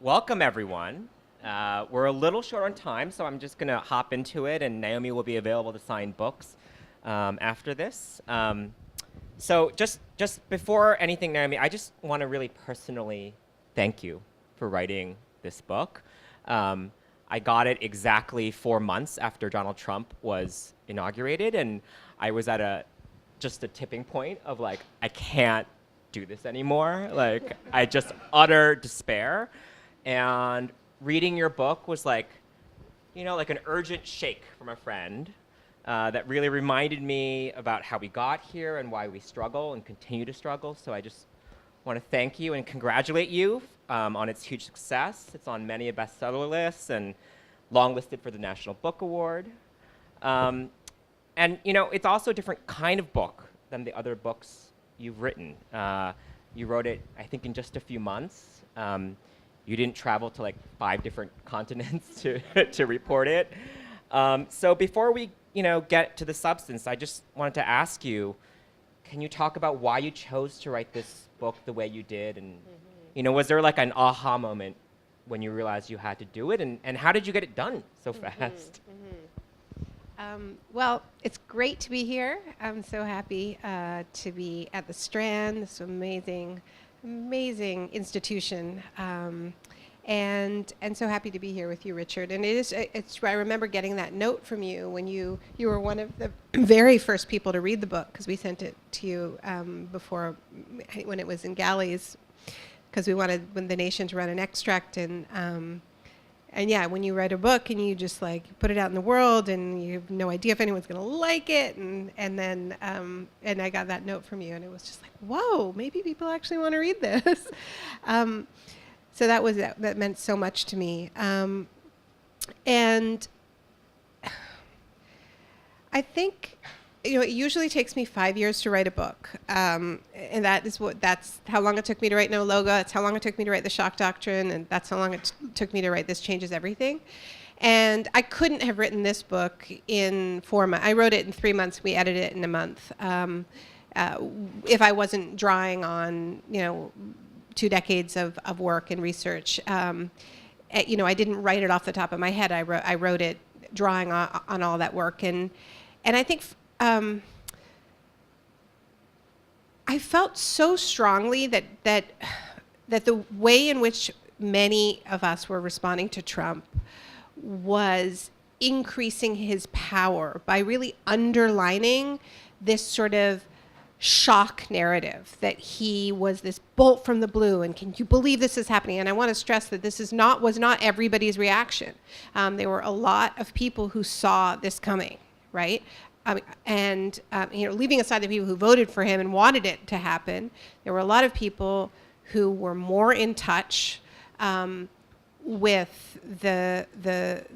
Welcome, everyone. We're a little short on time, so I'm just going to hop into it, and Naomi will be available to sign books after this. So just before anything, Naomi, I just want to really personally thank you for writing this book. I got it exactly 4 months after Donald Trump was inaugurated, and I was at just a tipping point of like, I can't do this anymore. Like, I just utter despair. And reading your book was like, like an urgent shake from a friend that really reminded me about how we got here and why we struggle and continue to struggle. So I just want to thank you and congratulate you on its huge success. It's on many bestseller lists and longlisted for the National Book Award. And it's also a different kind of book than the other books you've written. You wrote it, I think, in just a few months. You didn't travel to like 5 different continents to report it. So before we get to the substance, I just wanted to ask you, can you talk about why you chose to write this book the way you did? And was there like an aha moment when you realized you had to do it? And how did you get it done so fast? Well, it's great to be here. I'm so happy to be at the Strand, this amazing institution, and so happy to be here with you, Richard. And I remember getting that note from you when you were one of the very first people to read the book, because we sent it to you before, when it was in galleys, because we wanted the nation to run an extract. And yeah, when you write a book and you just like put it out in the world and you have no idea if anyone's going to like it, and then I got that note from you, and it was just like, whoa, maybe people actually want to read this. So that meant so much to me. And I think it usually takes me 5 years to write a book, and that's how long it took me to write No Logo. That's how long it took me to write The Shock Doctrine, and that's how long it took me to write This Changes Everything. And I couldn't have written this book in 4 months. I wrote it in 3 months. We edited it in a month. If I wasn't drawing on 2 decades of work and research, I didn't write it off the top of my head. I wrote it drawing on all that work, and I think. I felt so strongly that the way in which many of us were responding to Trump was increasing his power by really underlining this sort of shock narrative that he was this bolt from the blue, and can you believe this is happening? And I want to stress that this was not everybody's reaction. There were a lot of people who saw this coming, right? Leaving aside the people who voted for him and wanted it to happen, there were a lot of people who were more in touch with the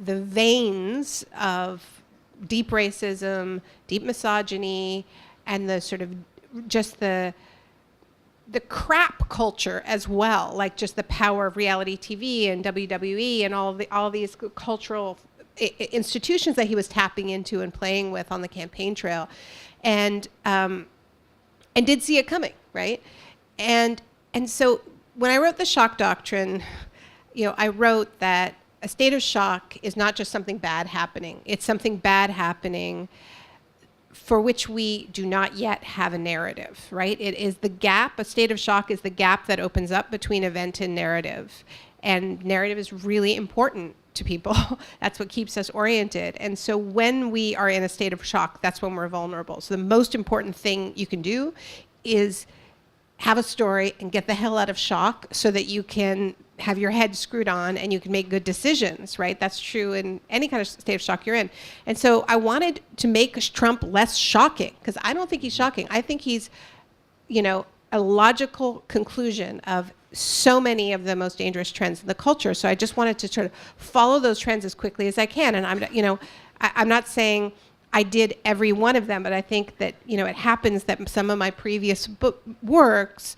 veins of deep racism, deep misogyny, and the sort of just the crap culture as well, like just the power of reality TV and WWE and all these cultural institutions that he was tapping into and playing with on the campaign trail, and did see it coming, right? And so when I wrote The Shock Doctrine, I wrote that a state of shock is not just something bad happening. It's something bad happening for which we do not yet have a narrative, right? It is the gap. A state of shock is the gap that opens up between event and narrative. And narrative is really important to people. That's what keeps us oriented. And so when we are in a state of shock, that's when we're vulnerable. So the most important thing you can do is have a story and get the hell out of shock so that you can have your head screwed on and you can make good decisions, right? That's true in any kind of state of shock you're in. And so I wanted to make Trump less shocking, because I don't think he's shocking. I think he's, a logical conclusion of so many of the most dangerous trends in the culture. So I just wanted to sort of follow those trends as quickly as I can. And I'm not saying I did every one of them, but I think that, it happens that some of my previous works,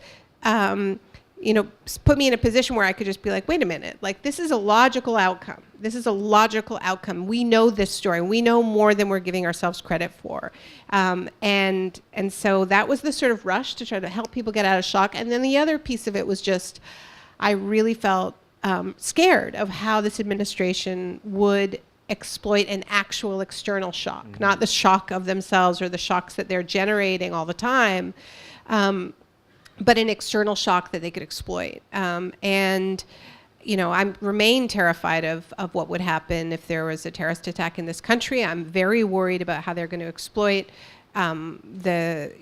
put me in a position where I could just be like, wait a minute, like this is a logical outcome. This is a logical outcome. We know this story. We know more than we're giving ourselves credit for. And so that was the sort of rush to try to help people get out of shock. And then the other piece of it was just, I really felt scared of how this administration would exploit an actual external shock, not the shock of themselves or the shocks that they're generating all the time, but an external shock that they could exploit. And I remain terrified of what would happen if there was a terrorist attack in this country. I'm very worried about how they're going to exploit the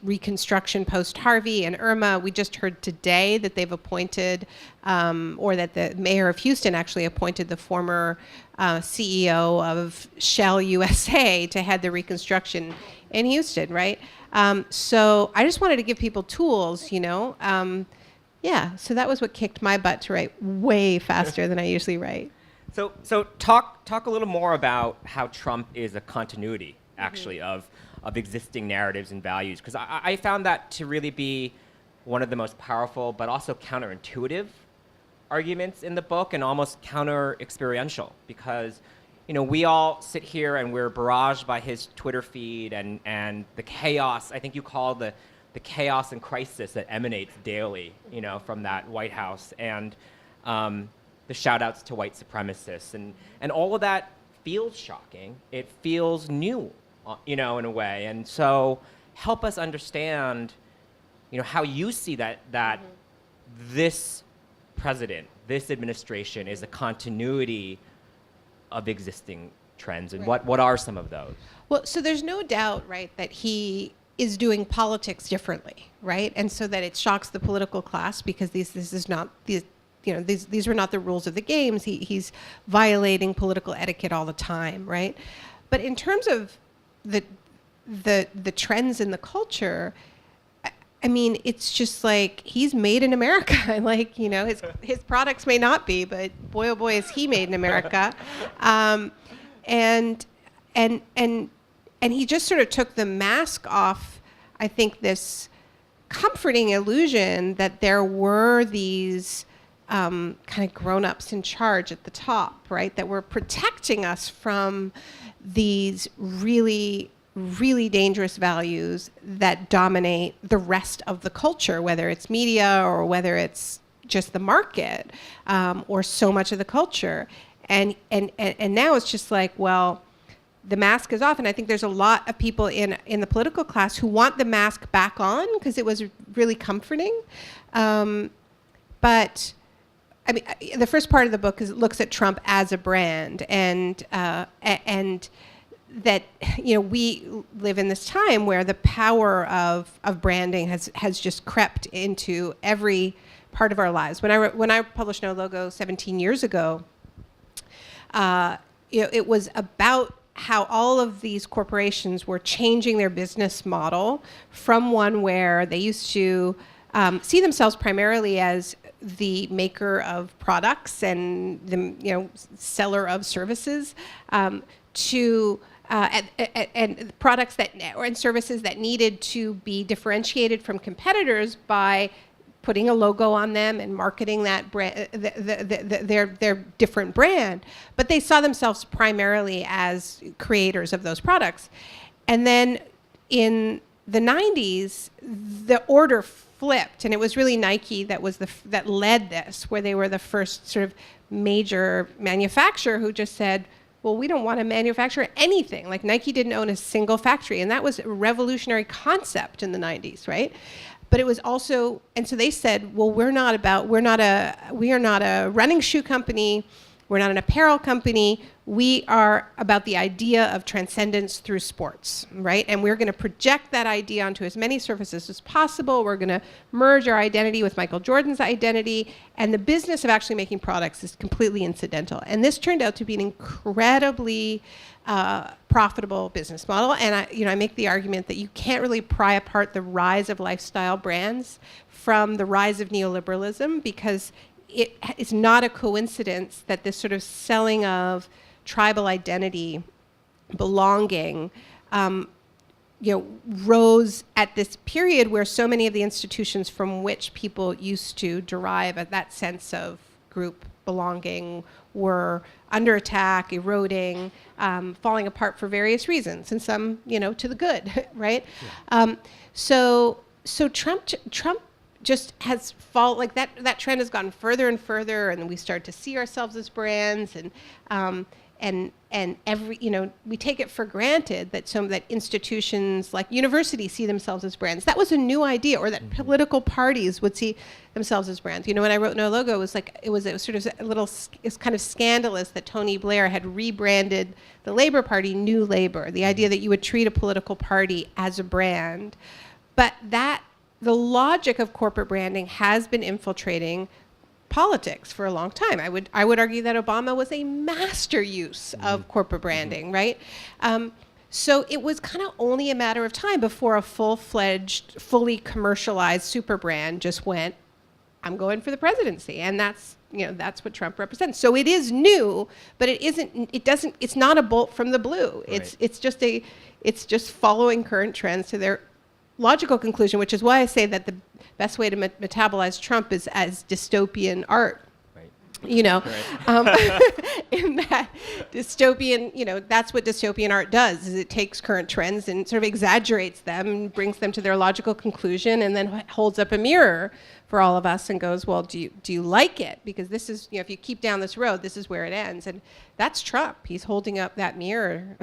reconstruction post Harvey and Irma. We just heard today that they've appointed, or that the mayor of Houston actually appointed the former CEO of Shell USA to head the reconstruction in Houston, right? So I just wanted to give people tools, so that was what kicked my butt to write way faster than I usually write. So talk a little more about how Trump is a continuity, actually, of existing narratives and values, because I found that to really be one of the most powerful but also counterintuitive arguments in the book, and almost counter-experiential, because we all sit here and we're barraged by his Twitter feed and the chaos. I think you call the chaos and crisis that emanates daily, from that White House, and the shout outs to white supremacists, and all of that feels shocking. It feels new, in a way. And so help us understand, how you see that this president, this administration is a continuity of existing trends, and what are some of those? Well, so there's no doubt, right, that he is doing politics differently, right? And so that it shocks the political class, because these were not the rules of the games. He's violating political etiquette all the time, right? But in terms of the trends in the culture, I mean, it's just like he's made in America. Like, his products may not be, but boy, oh boy, is he made in America. And he just sort of took the mask off, I think, this comforting illusion that there were these kind of grown-ups in charge at the top, right, that were protecting us from these really, really dangerous values that dominate the rest of the culture, whether it's media or whether it's just the market, or so much of the culture. And now it's just like, well, the mask is off, and I think there's a lot of people in the political class who want the mask back on because it was really comforting. But I mean, the first part of the book looks at Trump as a brand, and that we live in this time where the power of branding has just crept into every part of our lives. When I published No Logo 17 years ago, it was about how all of these corporations were changing their business model from one where they used to see themselves primarily as the maker of products and the seller of services, to and products and services that needed to be differentiated from competitors by putting a logo on them and marketing that brand, their different brand. But they saw themselves primarily as creators of those products. And then in the 90s, the order flipped, and it was really Nike that led this, where they were the first sort of major manufacturer who just said, well, we don't want to manufacture anything. Like, Nike didn't own a single factory, and that was a revolutionary concept in the 90s, right? But it was also, and so they said, well, we are not a running shoe company, we're not an apparel company, we are about the idea of transcendence through sports, right? And we're going to project that idea onto as many surfaces as possible. We're going to merge our identity with Michael Jordan's identity, and the business of actually making products is completely incidental. And this turned out to be an incredibly profitable business model. And I make the argument that you can't really pry apart the rise of lifestyle brands from the rise of neoliberalism, because it is not a coincidence that this sort of selling of tribal identity, belonging, rose at this period where so many of the institutions from which people used to derive that sense of group belonging were under attack, eroding, falling apart for various reasons, and some, to the good, right? Yeah. So Trump just has like that trend has gone further and further, and we start to see ourselves as brands, and every, we take it for granted that that institutions like universities see themselves as brands. That was a new idea, or that political parties would see themselves as brands. When I wrote No Logo, it was sort of it's kind of scandalous that Tony Blair had rebranded the Labour Party New Labour, the idea that you would treat a political party as a brand. But the logic of corporate branding has been infiltrating politics for a long time. I would argue that Obama was a master use of corporate branding, right? So it was kind of only a matter of time before a full-fledged, fully commercialized super brand just went, I'm going for the presidency. And that's what Trump represents. So it is new, but it's not a bolt from the blue. Right. It's just following current trends to their logical conclusion, which is why I say that the best way to metabolize Trump is as dystopian art. Right. In that dystopian, that's what dystopian art does, is it takes current trends and sort of exaggerates them and brings them to their logical conclusion, and then holds up a mirror for all of us and goes, well, do you like it? Because this is, if you keep down this road, this is where it ends. And that's Trump. He's holding up that mirror.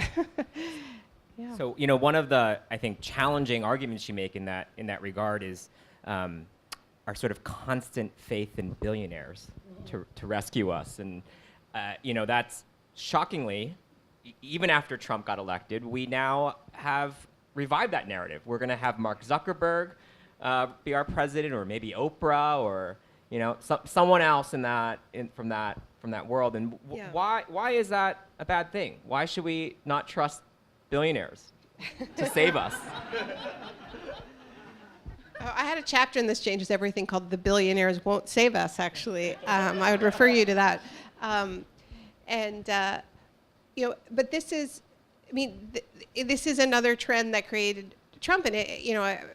Yeah. So, one of the, I think, challenging arguments you make in that regard is our sort of constant faith in billionaires to rescue us. And, that's shockingly, even after Trump got elected, we now have revived that narrative. We're going to have Mark Zuckerberg be our president, or maybe Oprah, or, someone else from that world. And why is that a bad thing? Why should we not trust billionaires to save us? I had a chapter in This Changes Everything called The Billionaires Won't Save Us, actually. I would refer you to that. But this is, this is another trend that created Trump. And I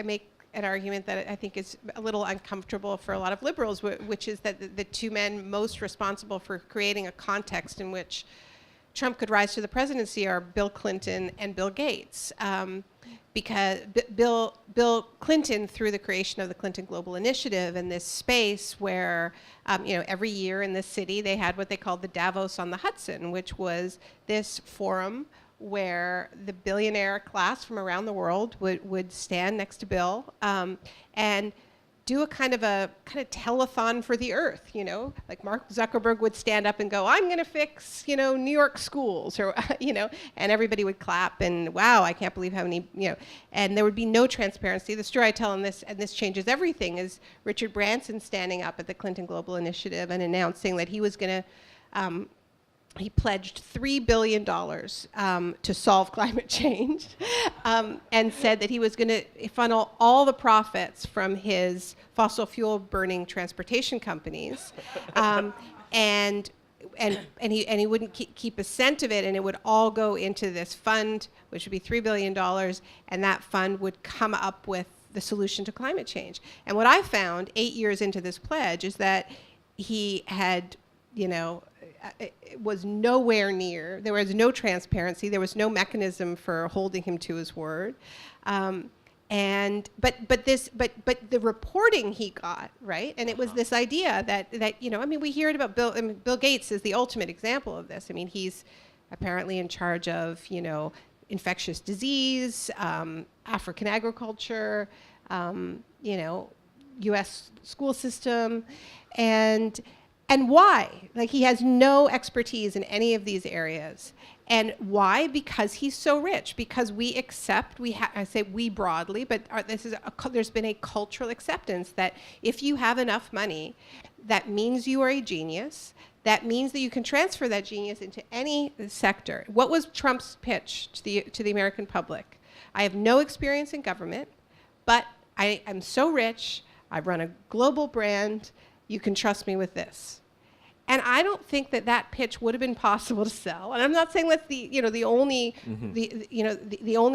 make an argument that I think is a little uncomfortable for a lot of liberals, which is that the two men most responsible for creating a context in which Trump could rise to the presidency are Bill Clinton and Bill Gates. Because Bill Clinton, through the creation of the Clinton Global Initiative and this space where, every year in this city they had what they called the Davos on the Hudson, which was this forum where the billionaire class from around the world would stand next to Bill and do a kind of telethon for the earth, like Mark Zuckerberg would stand up and go, I'm going to fix, New York schools, or, and everybody would clap and, wow, I can't believe how many, and there would be no transparency. The story I tell in this, and This Changes Everything, is Richard Branson standing up at the Clinton Global Initiative and announcing that he was going to, he pledged $3 billion to solve climate change, and said that he was going to funnel all the profits from his fossil fuel burning transportation companies, and he wouldn't keep a cent of it, and it would all go into this fund, which would be $3 billion, and that fund would come up with the solution to climate change. And what I found 8 years into this pledge is that he had, it was nowhere near. There was no transparency. There was no mechanism for holding him to his word. But the reporting he got, right? And it was this idea that we hear it about Bill Gates is the ultimate example of this. He's apparently in charge of infectious disease, African agriculture, U.S. school system, and why? He has no expertise in any of these areas. And why? Because he's so rich. Because we accept, I say we broadly, but there's been a cultural acceptance that if you have enough money, that means you are a genius. That means that you can transfer that genius into any sector. What was Trump's pitch to the American public? I have no experience in government, but I'm so rich. I run a global brand. You can trust me with this. And I don't think that pitch would have been possible to sell. And I'm not saying that's the only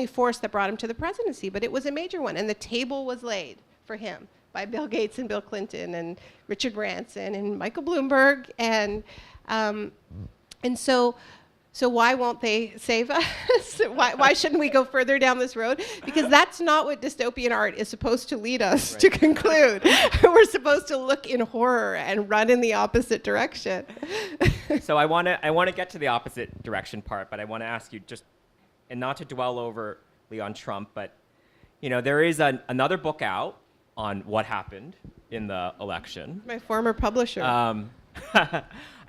force that brought him to the presidency, but it was a major one. And the table was laid for him by Bill Gates and Bill Clinton and Richard Branson and Michael Bloomberg. And so So why won't they save us? Why shouldn't we go further down this road? Because that's not what dystopian art is supposed to lead us to conclude. We're supposed to look in horror and run in the opposite direction. So I want to get to the opposite direction part, but I want to ask you just, and not to dwell overly on Trump, but there is another book out on what happened in the election. My former publisher.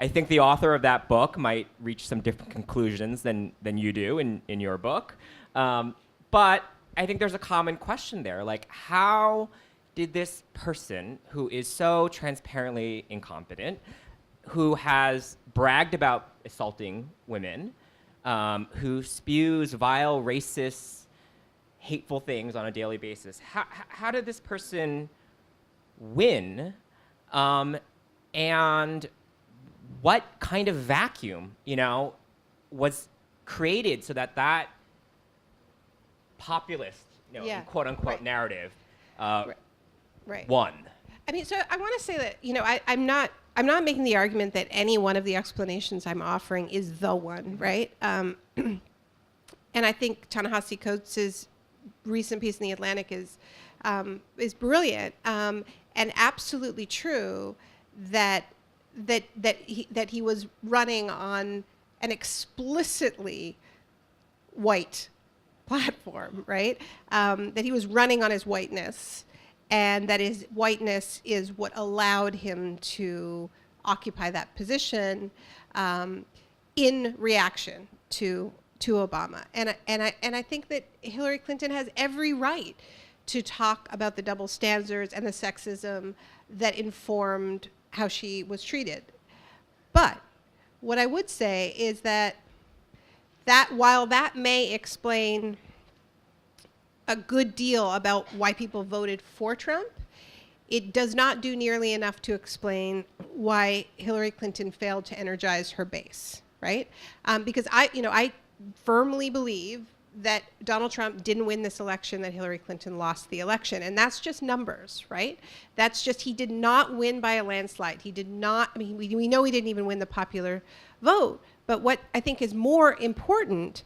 I think the author of that book might reach some different conclusions than you do in your book. But I think there's a common question there. Like, how did this person who is so transparently incompetent, who has bragged about assaulting women, who spews vile, racist, hateful things on a daily basis, how did this person win? And what kind of vacuum, was created so that populist, quote unquote narrative won? I mean, so I want to say that I'm not making the argument that any one of the explanations I'm offering is the one, right? And I think Ta-Nehisi Coates' recent piece in the Atlantic is brilliant and absolutely true. That he was running on an explicitly white platform, right? That he was running on his whiteness, and that his whiteness is what allowed him to occupy that position in reaction to Obama. And I think that Hillary Clinton has every right to talk about the double standards and the sexism that informed how she was treated. But what I would say is that while that may explain a good deal about why people voted for Trump, it does not do nearly enough to explain why Hillary Clinton failed to energize her base, right? Because I firmly believe that Donald Trump didn't win this election, that Hillary Clinton lost the election. And that's just numbers, right? That's just, he did not win by a landslide. He did not, I mean, we know he didn't even win the popular vote. But what I think is more important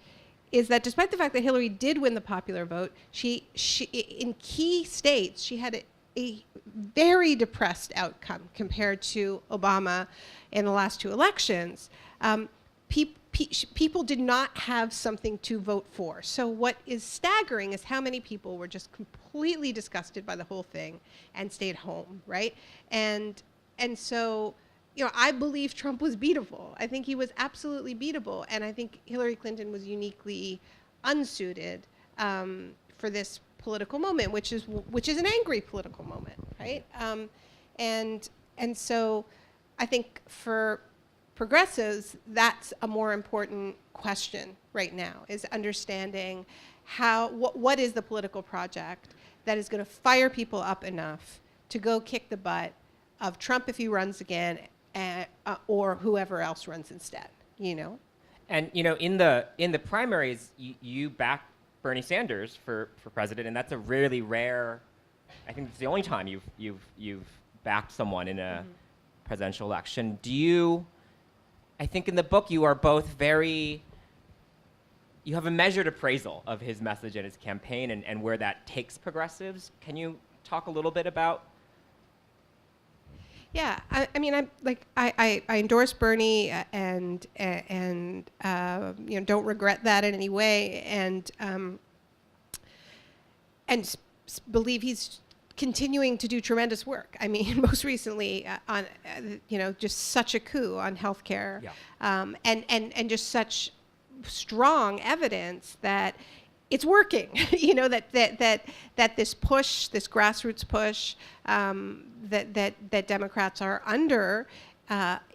is that despite the fact that Hillary did win the popular vote, she in key states, she had a very depressed outcome compared to Obama in the last two elections. People did not have something to vote for. So what is staggering is how many people were just completely disgusted by the whole thing and stayed home, right? And so, I believe Trump was beatable. I think he was absolutely beatable. And I think Hillary Clinton was uniquely unsuited for this political moment, which is an angry political moment, right? And so I think for progressives, that's a more important question right now, is understanding what is the political project that is going to fire people up enough to go kick the butt of Trump if he runs again, or whoever else runs instead, And in the primaries, you backed Bernie Sanders for president, and that's a really rare. I think it's the only time you've backed someone in a presidential election. I think in the book you are both you have a measured appraisal of his message and his campaign and where that takes progressives. Can you talk a little bit about? Yeah, I endorse Bernie and don't regret that in any way, and believe he's continuing to do tremendous work. I mean, most recently on just such a coup on healthcare, and just such strong evidence that it's working. That this push, this grassroots push that Democrats are under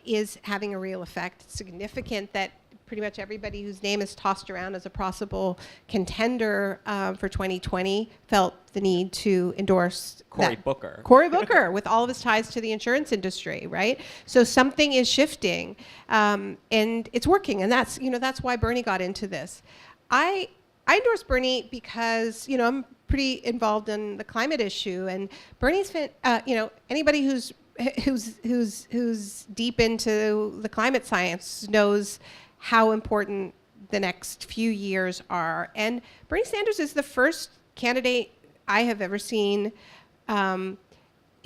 is having a real effect. It's significant that pretty much everybody whose name is tossed around as a possible contender for 2020 felt the need to endorse Cory Booker. Cory Booker, with all of his ties to the insurance industry, right? So something is shifting, and it's working, and that's why Bernie got into this. I endorse Bernie because I'm pretty involved in the climate issue, and Bernie's anybody who's deep into the climate science knows how important the next few years are. And Bernie Sanders is the first candidate I have ever seen in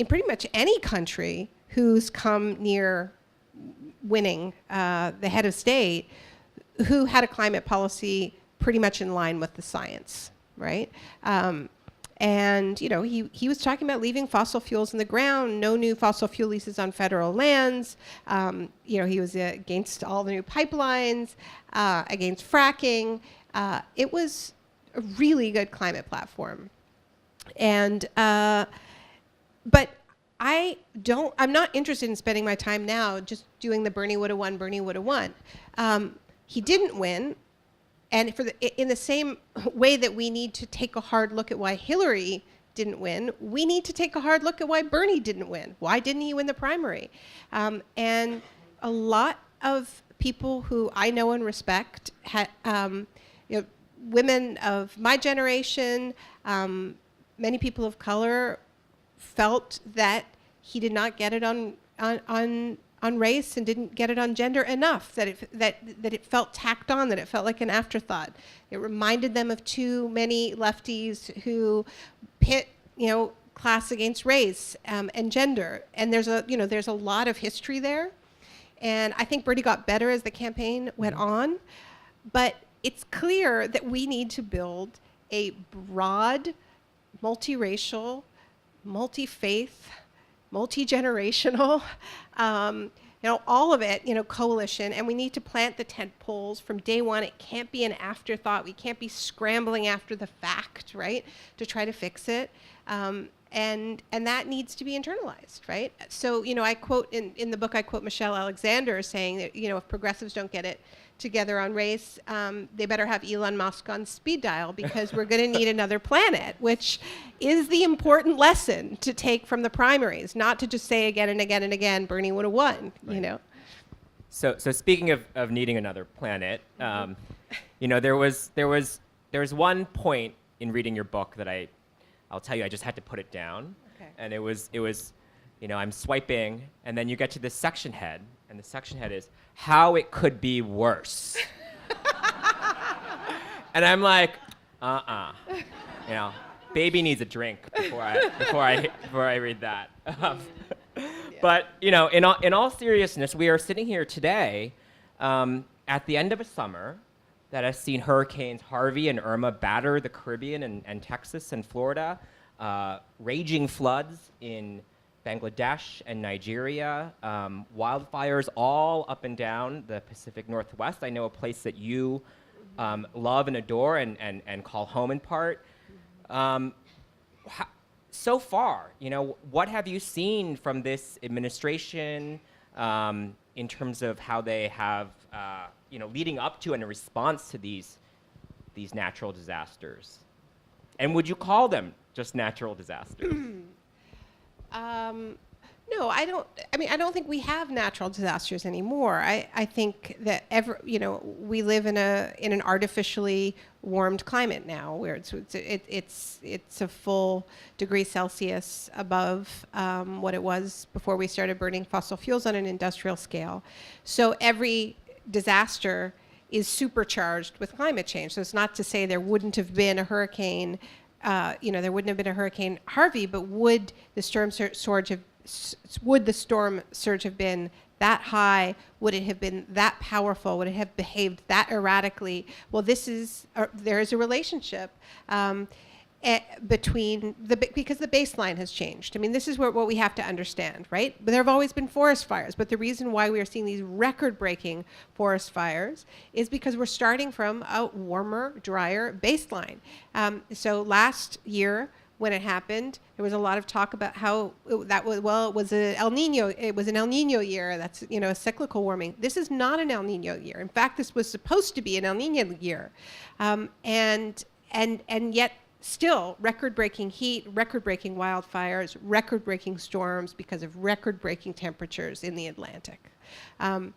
pretty much any country who's come near winning the head of state, who had a climate policy pretty much in line with the science, right? And he was talking about leaving fossil fuels in the ground, no new fossil fuel leases on federal lands. He was against all the new pipelines, against fracking. It was a really good climate platform. And but I'm not interested in spending my time now just doing the Bernie would have won, Bernie would have won. He didn't win. And in the same way that we need to take a hard look at why Hillary didn't win, we need to take a hard look at why Bernie didn't win. Why didn't he win the primary? And a lot of people who I know and respect, women of my generation, many people of color, felt that he did not get it on race and didn't get it on gender enough, that it felt tacked on, that it felt like an afterthought. It reminded them of too many lefties who pit, class against race and gender. And there's a lot of history there. And I think Bernie got better as the campaign went on. But it's clear that we need to build a broad, multiracial, multi-faith, multi-generational, all of it, coalition, and we need to plant the tent poles from day one. It can't be an afterthought. We can't be scrambling after the fact, right, to try to fix it. And that needs to be internalized, right? So, I quote in the book, I quote Michelle Alexander saying that, if progressives don't get it together on race, they better have Elon Musk on speed dial, because we're going to need another planet, which is the important lesson to take from the primaries, not to just say again and again and again, Bernie would have won, right. So speaking of needing another planet, there was one point in reading your book that I'll tell you, I just had to put it down. Okay. And it was I'm swiping, and then you get to this section head, and the section head is how it could be worse. And I'm like, baby needs a drink before I read that. But in all seriousness, we are sitting here today at the end of a summer that has seen hurricanes Harvey and Irma batter the Caribbean and Texas and Florida, raging floods in Bangladesh and Nigeria, wildfires all up and down the Pacific Northwest. I know a place that you love and adore and call home in part. So far, what have you seen from this administration in terms of how they have, leading up to and in response to these natural disasters? And would you call them just natural disasters? No, I don't. I don't think we have natural disasters anymore. I think that we live in an artificially warmed climate now, where it's a full degree Celsius above what it was before we started burning fossil fuels on an industrial scale. So every disaster is supercharged with climate change. So it's not to say there wouldn't have been a hurricane. There wouldn't have been a Hurricane Harvey, but would the storm surge have been that high? Would it have been that powerful? Would it have behaved that erratically? Well, there is a relationship because the baseline has changed. This is what we have to understand, right? But there have always been forest fires, but the reason why we are seeing these record-breaking forest fires is because we're starting from a warmer, drier baseline. So last year, when it happened, there was a lot of talk about how it was an El Nino. It was an El Nino year. That's a cyclical warming. This is not an El Nino year. In fact, this was supposed to be an El Nino year, and yet. Still, record-breaking heat, record-breaking wildfires, record-breaking storms because of record-breaking temperatures in the Atlantic. I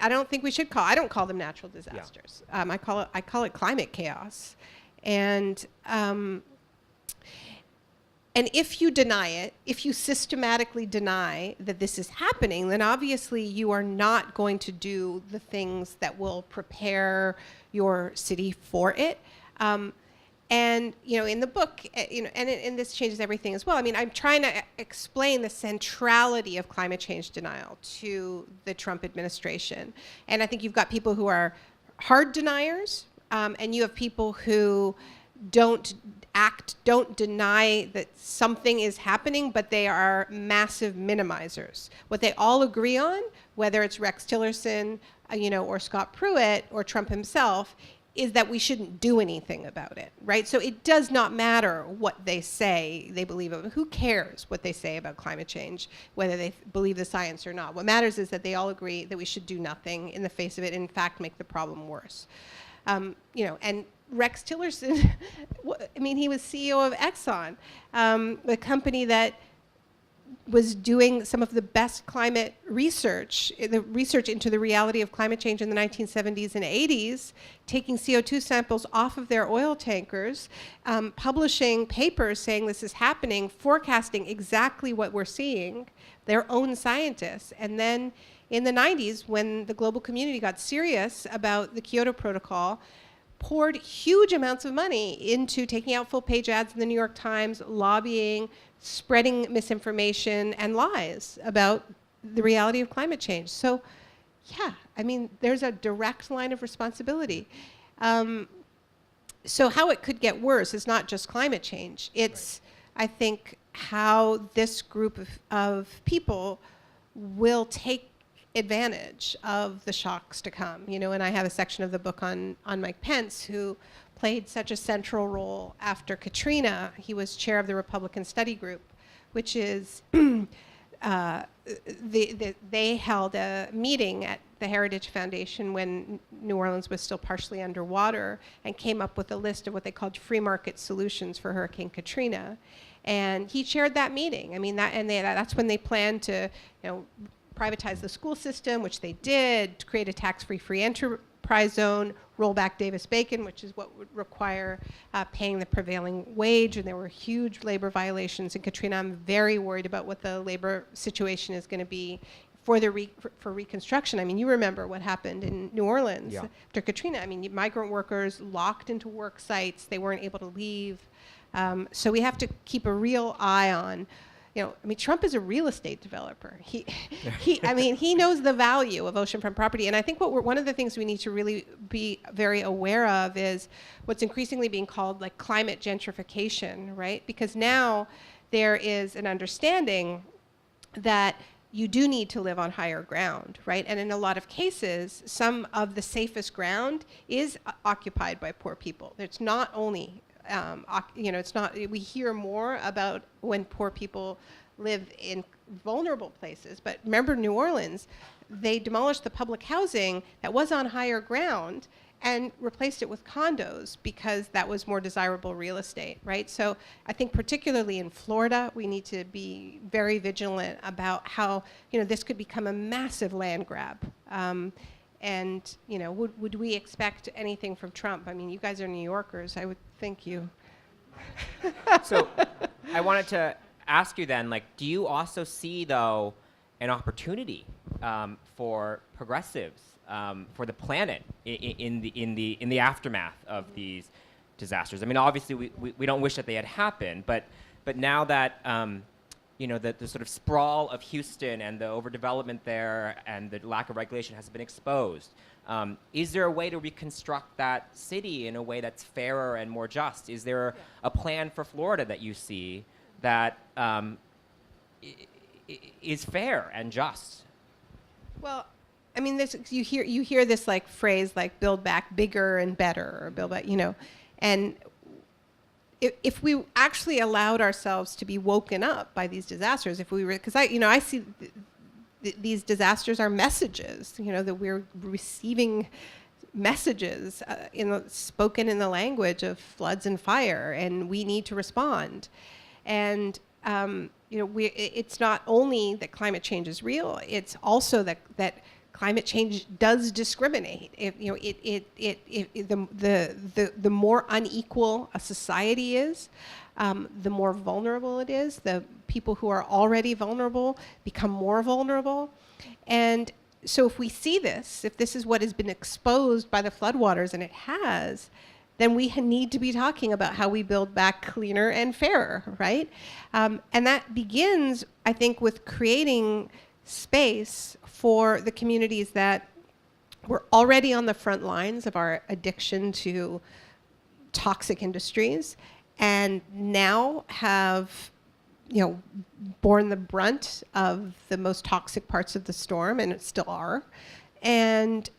don't think we should I don't call them natural disasters. Yeah. I call it climate chaos, and And if you deny it, if you systematically deny that this is happening, then obviously you are not going to do the things that will prepare your city for it. And, in the book, and this changes everything as well. I mean, I'm trying to explain the centrality of climate change denial to the Trump administration. And I think you've got people who are hard deniers, and you have people who don't deny that something is happening, but they are massive minimizers. What they all agree on, whether it's Rex Tillerson, or Scott Pruitt or Trump himself, is that we shouldn't do anything about it, right? So it does not matter what they say they believe of. Who cares what they say about climate change, whether they believe the science or not? What matters is that they all agree that we should do nothing in the face of it, and in fact, make the problem worse. And Rex Tillerson, I mean, he was CEO of Exxon, a company that was doing some of the best climate research, the research into the reality of climate change in the 1970s and 80s, taking CO2 samples off of their oil tankers, publishing papers saying this is happening, forecasting exactly what we're seeing, their own scientists. And then in the 90s, when the global community got serious about the Kyoto Protocol, poured huge amounts of money into taking out full-page ads in the New York Times, lobbying, spreading misinformation and lies about the reality of climate change. So, yeah, I mean, there's a direct line of responsibility. So how it could get worse is not just climate change. It's, right, I think, how this group of people will take advantage of the shocks to come. And I have a section of the book on Mike Pence, who played such a central role after Katrina. He was chair of the Republican Study Group, which is, they held a meeting at the Heritage Foundation when New Orleans was still partially underwater, and came up with a list of what they called free market solutions for Hurricane Katrina. And he chaired that meeting. I mean, that's when they planned to, privatize the school system, which they did, create a tax-free free enterprise zone, roll back Davis-Bacon, which is what would require paying the prevailing wage, and there were huge labor violations in Katrina. I'm very worried about what the labor situation is going to be for reconstruction. I mean, you remember what happened in New Orleans after Katrina. I mean, migrant workers locked into work sites, they weren't able to leave. So we have to keep a real eye on, Trump is a real estate developer. He knows the value of oceanfront property. And I think one of the things we need to really be very aware of is what's increasingly being called like climate gentrification, right? Because now there is an understanding that you do need to live on higher ground, right? And in a lot of cases, some of the safest ground is occupied by poor people. It's not only it's not, we hear more about when poor people live in vulnerable places, but remember New Orleans, they demolished the public housing that was on higher ground and replaced it with condos because that was more desirable real estate, right? So I think particularly in Florida, we need to be very vigilant about how, this could become a massive land grab. And, would we expect anything from Trump? I mean, you guys are New Yorkers. I would think you. So I wanted to ask you then, do you also see, though, an opportunity for progressives, for the planet in the aftermath of these disasters? I mean, obviously, we don't wish that they had happened, but now that the sort of sprawl of Houston and the overdevelopment there and the lack of regulation has been exposed. Is there a way to reconstruct that city in a way that's fairer and more just? Is there a plan for Florida that you see that is fair and just? Well, I mean, you hear this phrase build back bigger and better, or build back, and if we actually allowed ourselves to be woken up by these disasters, because I see these disasters are messages, that we're receiving messages spoken in the language of floods and fire, and we need to respond. And it's not only that climate change is real; it's also that climate change does discriminate. If you know, the more unequal a society is, the more vulnerable it is. The people who are already vulnerable become more vulnerable, and so if we see this, if this is what has been exposed by the floodwaters, and it has, then we need to be talking about how we build back cleaner and fairer, right? And that begins, I think, with creating space for the communities that were already on the front lines of our addiction to toxic industries and now have, you know, borne the brunt of the most toxic parts of the storm, and it still are, and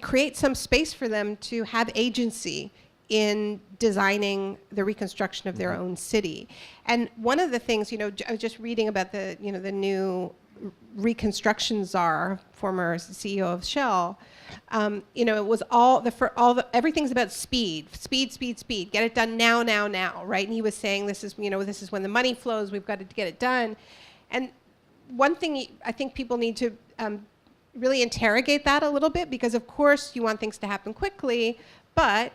create some space for them to have agency in designing the reconstruction of their own city. And one of the things, you know, I was just reading about the, you know, the new reconstruction czar, former CEO of Shell. You know, it was everything's about speed, get it done now, right? And he was saying, this is, you know, this is when the money flows, we've got to get it done. And one thing I think people need to really interrogate that a little bit, because of course you want things to happen quickly, but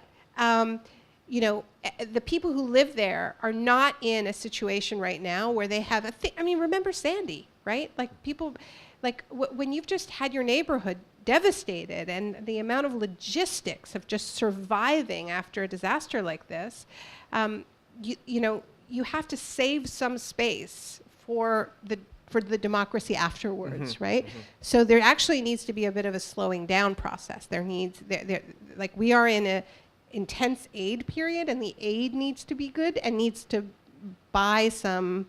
you know, the people who live there are not in a situation right now where they have I mean, remember Sandy, right? Like people, like when you've just had your neighborhood devastated, and the amount of logistics of just surviving after a disaster like this, you know, you have to save some space for the democracy afterwards, right? So there actually needs to be a bit of a slowing down process. Like we are in a intense aid period, and the aid needs to be good and needs to buy some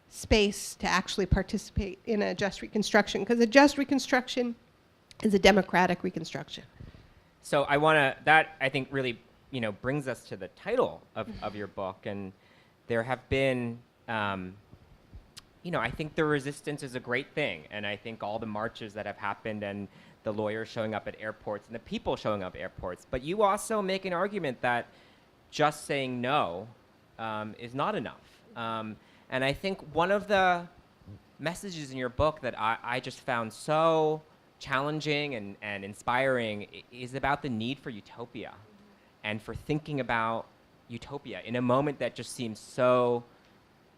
space to actually participate in a just reconstruction, because a just reconstruction is a democratic reconstruction. So that I think really, you know, brings us to the title of your book. And there have been, you know, I think the resistance is a great thing. And I think all the marches that have happened, and the lawyers showing up at airports, and the people showing up at airports. But you also make an argument that just saying no is not enough. And I think one of the messages in your book that I just found so challenging and inspiring is about the need for utopia, and for thinking about utopia in a moment that just seems so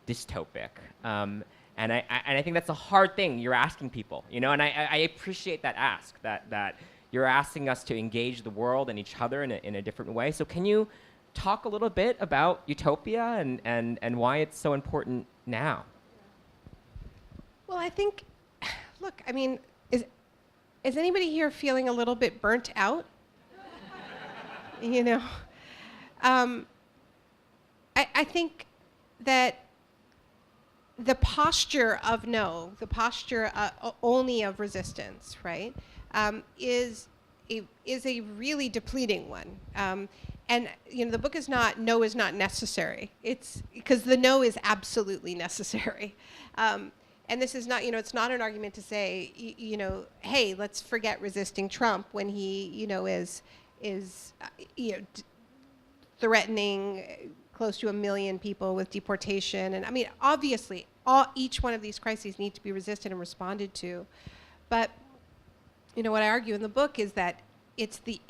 dystopic. And I think that's a hard thing you're asking people, you know, and I appreciate that ask, that you're asking us to engage the world and each other in a different way. So can you talk a little bit about utopia and why it's so important now? Well, I think, look, I mean, is anybody here feeling a little bit burnt out? You know, I think that the posture of no, the posture only of resistance, right, is a really depleting one. And you know, the book is not no is not necessary. It's because the no is absolutely necessary. And this is not, you know, it's not an argument to say, you know, hey, let's forget resisting Trump when he, you know, is you know, threatening close to 1 million people with deportation. And I mean, obviously, each one of these crises need to be resisted and responded to. But you know, what I argue in the book is that it's the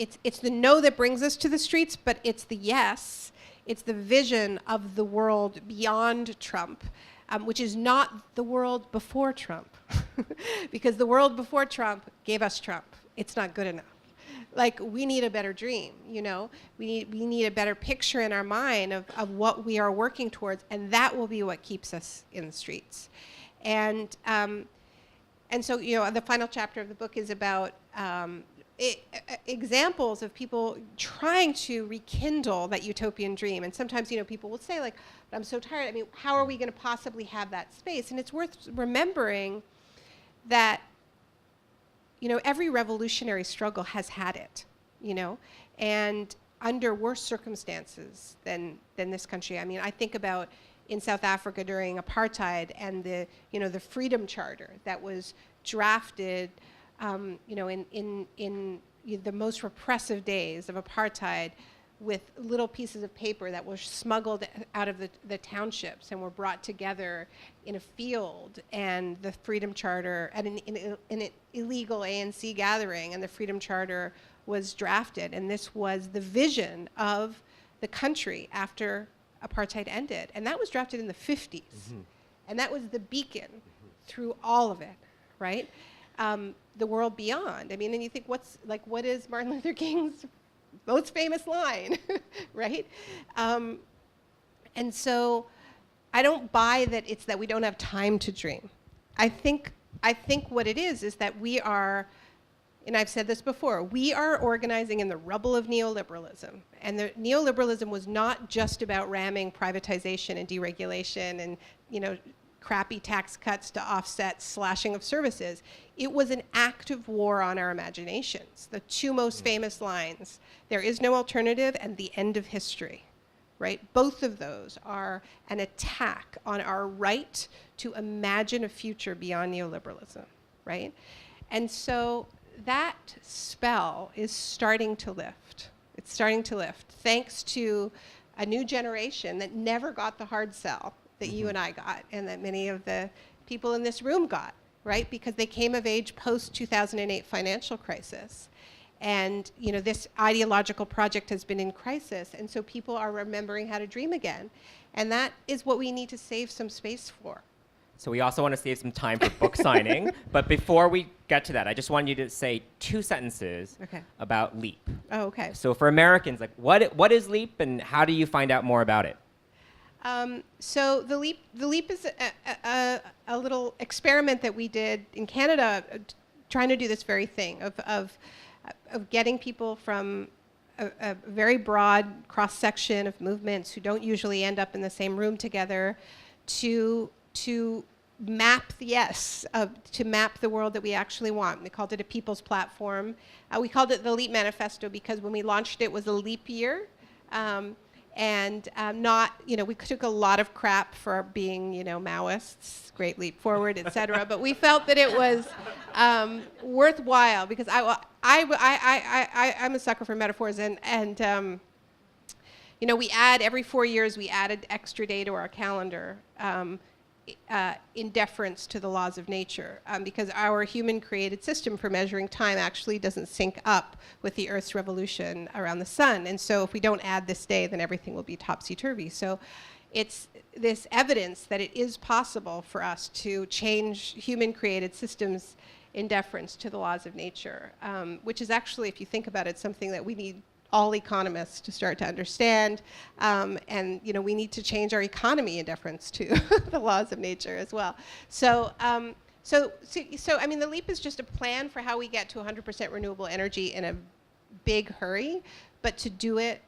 no that brings us to the streets, but it's the yes, it's the vision of the world beyond Trump, which is not the world before Trump, because the world before Trump gave us Trump. It's not good enough. Like, we need a better dream, you know? We need a better picture in our mind of what we are working towards, and that will be what keeps us in the streets. And so, you know, the final chapter of the book is about examples of people trying to rekindle that utopian dream. And sometimes, you know, people will say, like, but I'm so tired. I mean, how are we going to possibly have that space? And it's worth remembering that, you know, every revolutionary struggle has had it, you know, and under worse circumstances than this country. I mean, I think about in South Africa during apartheid and the, you know, the Freedom Charter that was drafted, you know, in the most repressive days of apartheid, with little pieces of paper that were smuggled out of the townships and were brought together in a field, and the Freedom Charter at an illegal ANC gathering, and the Freedom Charter was drafted. And this was the vision of the country after apartheid ended. And that was drafted in the 50s. And that was the beacon through all of it, right? The world beyond. I mean, and you think, what is Martin Luther King's most famous line, right? And so I don't buy that it's that we don't have time to dream. I think what it is that we are, and I've said this before, we are organizing in the rubble of neoliberalism. And the neoliberalism was not just about ramming privatization and deregulation and, crappy tax cuts to offset slashing of services. It was an active war on our imaginations. The two most famous lines, "There is no alternative," and "the end of history," right? Both of those are an attack on our right to imagine a future beyond neoliberalism, right? And so that spell is starting to lift. It's starting to lift thanks to a new generation that never got the hard sell that you and I got, and that many of the people in this room got, right? Because they came of age post-2008 financial crisis. And this ideological project has been in crisis, and so people are remembering how to dream again. And that is what we need to save some space for. So we also want to save some time for book signing. But before we get to that, I just want you to say 2 sentences about LEAP. Oh, okay. So for Americans, what is LEAP, and how do you find out more about it? So the LEAP is a little experiment that we did in Canada, trying to do this very thing of getting people from a very broad cross-section of movements who don't usually end up in the same room together to map to map the world that we actually want. We called it a people's platform. We called it the LEAP manifesto because when we launched it was a leap year. We took a lot of crap for being, Maoists, Great Leap Forward, et cetera, but we felt that it was worthwhile because I'm a sucker for metaphors, and we add every 4 years we added extra day to our calendar in deference to the laws of nature, because our human-created system for measuring time actually doesn't sync up with the Earth's revolution around the sun. And so if we don't add this day, then everything will be topsy-turvy. So it's this evidence that it is possible for us to change human-created systems in deference to the laws of nature, which is actually, if you think about it, something that we need all economists to start to understand, and we need to change our economy in deference to the laws of nature as well. So I mean, the LEAP is just a plan for how we get to 100% renewable energy in a big hurry, but to do it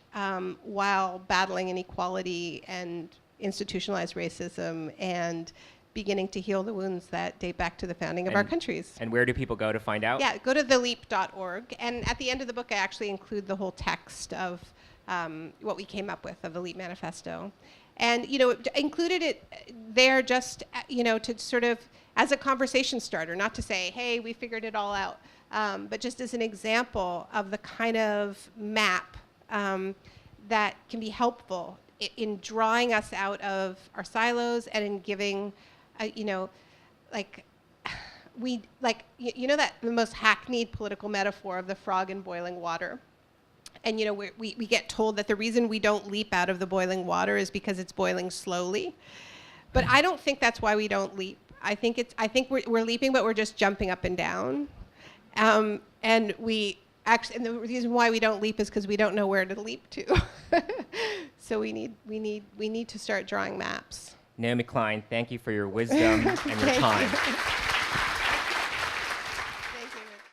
while battling inequality and institutionalized racism and beginning to heal the wounds that date back to the founding of our countries. And where do people go to find out? Yeah, go to theleap.org. And at the end of the book, I actually include the whole text of what we came up with of the LEAP manifesto. And, included it there just, to sort of, as a conversation starter, not to say, hey, we figured it all out, but just as an example of the kind of map that can be helpful in drawing us out of our silos and in giving that the most hackneyed political metaphor of the frog in boiling water. And we get told that the reason we don't leap out of the boiling water is because it's boiling slowly. But I don't think that's why we don't leap. I think we're leaping, but we're just jumping up and down. And the reason why we don't leap is because we don't know where to leap to. So we need to start drawing maps. Naomi Klein, thank you for your wisdom and your time.